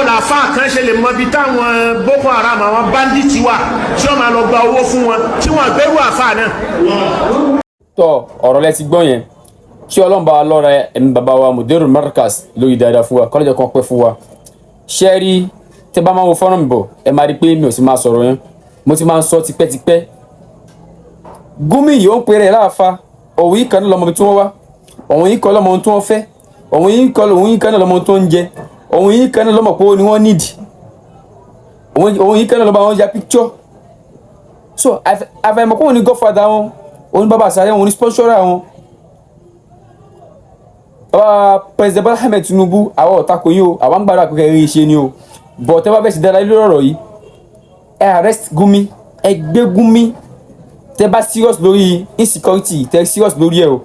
làáfà kan ṣe lè mọ ibi táwọn Boko Haram àwọn bandits wà tí wọ́n máa lọ gba owó fún wọn tí wọ́n gbẹ́rù àfà náà. tọ́ ọ̀rọ̀ lẹ ti gbọ́ yẹn kí Ọlọ́run bá lọ́ra ẹ̀mí bàbá wa Mudir-l-Markaz lórí dáadáa fún wa kọ́lẹ́jọ́ kan pẹ́ fún wa. ṣé rí tẹ́ bá máa wo fọ́nrán mi bọ̀ ẹ máa rí pé mi ò sì máa sọ̀rọ̀ yẹn mo ti máa ń sọ tipẹ́tipẹ́. Gumi yìí ó ń pèrè láàfa òun yìí kan náà lọ́mọ tí wọ́n wá òun yìí kan lọ́mọ tí wọ́n fẹ́ òun yìí kan náà lọ́mọ tó ń jẹ òun yìí kan náà lọ́mọ pé ó ní wọ́n nídìí òun yìí kan náà lọ́mọ àwọn ya picture. So àfàìmọ̀ kó wọn ní godfather wọn òun ní bàbá àṣàyẹ òun ní sponsora wọn. bàbá president Bola Ahmed Tinubu àwọn ọ̀tá kò yín o àwọn gbàdúrà pé kẹrin ṣe ni o bọ̀ tẹ́ bá fẹ́ ṣe dáadáa lórí ọ̀rọ̀ yìí ẹ arrest Gumi ẹ gbé Gumi tẹ́ bá serious lórí insecurity tẹ́ serious lórí ẹ o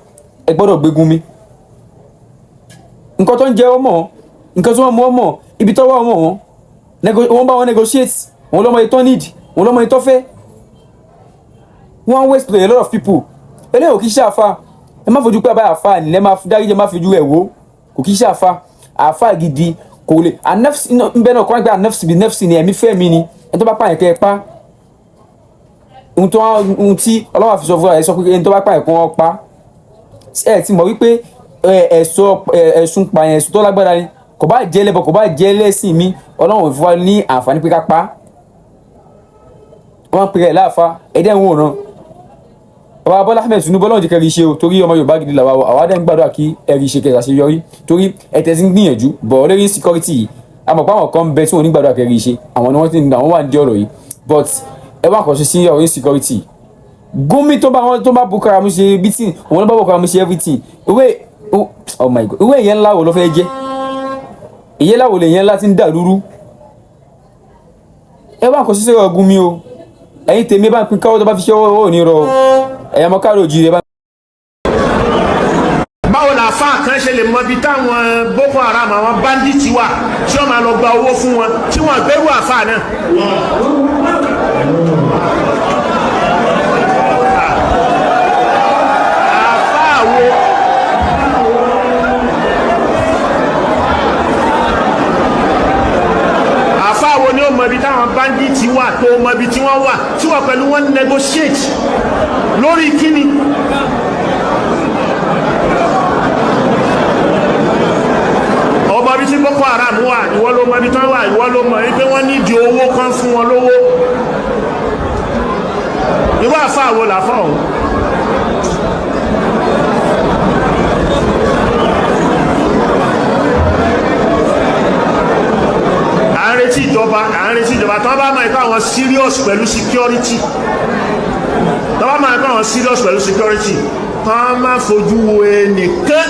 ẹ gbọ́dọ̀ gbé Gumi. nǹkan tó ń jẹ ọmọ nǹkan tó ń mú ọmọ ibi tó wà ọmọ wọn bá wọn negotiate wọn lọ́mọ ètò need wọn lọ́mọ ètò fẹ́ wọ́n waste a lot of people eléyìí ò kì í ṣe àfa ẹ má fojú pé àbá àfa nílẹ̀ má dáríjẹ má fojú ẹ̀ wò kò kì í ṣe àfa gidi kò lè anafsi nbẹ náà kọ́ pé anafsi bí nafsi ni ẹ̀mí fẹ́ mi ni ẹni tó bá pààyàn kẹ́ ẹ pa ohun tí ọlọ́wà fi sọ fún ẹ sọ pé ẹni tó bá pààyàn kọ́ wọ́n pa ẹ ti mọ̀ wípé ẹ̀sùn pààyàn ẹ̀sùn tó lágbára ni kò bá jẹ́ lẹ́bọ̀ kò bá jẹ́ lẹ́sìn mi ọlọ́run fún wa ní àǹfààní pé ká pa wọ́n pè é láàfa ẹ̀dẹ́ ń wòran bàbá Bọ́lá Ahmed Tinubu ọlọ́run jẹ́ kẹ́rì ṣe o torí ọmọ Yorùbá gidi làwa àwọn adé ń gbàdúrà kí ẹ̀rì ṣe kẹsà ṣe yọrí torí ẹ̀tẹ̀ ti ń gbìyànjú bọ̀ lórí security yìí àmọ́ pé àwọn kan bẹ tí wọ́n ní gbàdúrà kẹ́rì ṣe àwọn ni wọ́n ti ń àwọn wà ní ọ̀rọ̀ yìí but ẹ wá kàn ṣe sí ọ̀rọ̀ insecurity Gumi tó bá Boko Haram ṣe everything òun ló bá Boko Haram ṣe everything oh my God ìwé ìyẹn ńlá wo ló fẹ́ jẹ́ ìyẹn láwo lè yẹn ńlá ti ń dà lúrú ẹ wá kàn ṣe sí ọ̀rọ̀ Gumi o ẹ̀yin tèmi bá ń pín káwọ́ tó bá fi ṣe ọwọ́ òní rọ ẹ̀yà mọ́ káàró jí rẹ bá. báwo la fa kan ṣe lè mọ ibi táwọn Boko Haram àwọn bandits wà tí wọ́n máa lọ gba owó fún wọn tí wọ́n gbẹ́rù àfà náà. ni ó mọ ibi táwọn bandits wà tó mọ ibi tí wọ́n wà tí wọ́n pẹ̀lú wọn negotiate lórí kíni. ọmọ ibi tí Boko Haram wà ìwọ ló mọ ibi tí wọ́n wà ìwọ ló mọ pé wọ́n nídìí owó kan fún wọn lówó. irú àfa wo làfọ̀ ọ̀hún. à ń retí ìjọba tó bá máa ń kọ́ àwọn serious pẹ̀lú security tó bá máa ń kọ́ àwọn serious pẹ̀lú security tó máa fojú wo ẹnìkan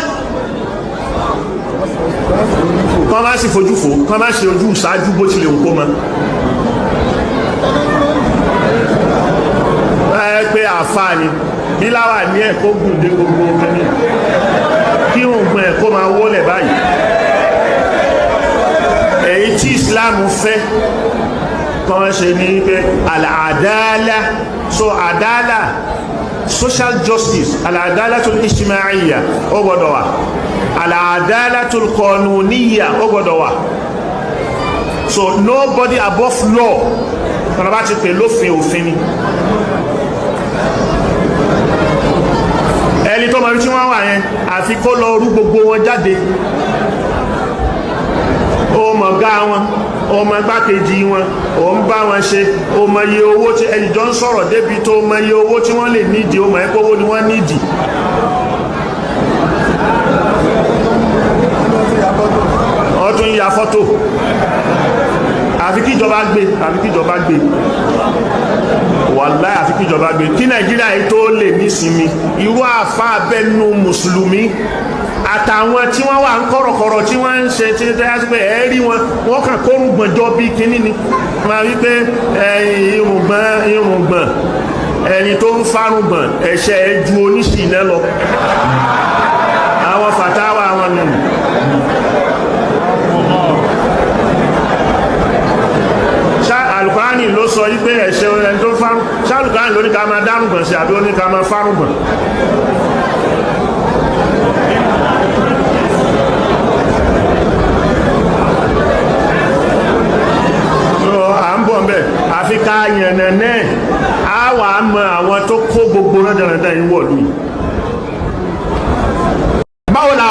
tó máa sì fojú fò tó máa ṣe ojú ṣáájú bó tilẹ̀ òkú mọ́ ẹ pé àǹfààní bí láwà ní ẹ̀kọ́ gùn dé gbogbo ọmọdé kí òǹgbọ̀n ẹ̀kọ́ máa wólẹ̀ báyìí èyí tí Islam fẹ́ kan ṣe ní pé al-adala so adala social justice al-adala tul ijtima'iyya ó gbọ́dọ̀ wà al-adala tul qanuniyya ó gbọ́dọ̀ wà so nobody above law tọ́nà bá ti pè lófin òfin ni ẹni tó mọ̀ tí wọ́n wà yẹn àfi kó lọ rú gbogbo wọn jáde ọmọ ọ̀gá wọn ọmọ igbákejì wọn ò ń bá wọn ṣe ọmọ iye owó tí ẹnìjọ ń sọ̀rọ̀ débi tó ọmọ iye owó tí wọ́n lè nídìí ọmọ ẹ̀kọ́ owó ni wọ́n nídìí wọ́n tún ya fọ́tò àfi kíjọba gbé wàláhì àfi kíjọba gbé kí Nàìjíríà yìí tó lè nísinmi irú àfá abẹ́nu mùsùlùmí àtàwọn tí wọ́n wà ń kọ̀rọ̀kọ̀rọ̀ tí wọ́n ń ṣe tí ó tẹ́yà sí pé ẹ̀ẹ́rí wọ́n kàn kó rùgbọ̀njọ́ bí kíní ni máa rí pé irùngbọ̀n ẹni tó ń fárùngbọ̀n ẹ̀ṣẹ̀ ju oníṣìnà lọ àwọn fàtáwà wọn nù Al-Qur'ani ló sọ wípé ẹ̀ṣẹ̀ ẹni tó fárùn Al-Qur'ani ló ní ká máa dárùngbọ̀n sí àbí ó ní ká máa fárùngbọ̀n fi ká yànnà náà á wà á mọ àwọn tó kó gbogbo náà dandan ìwọ̀lú. Báwo la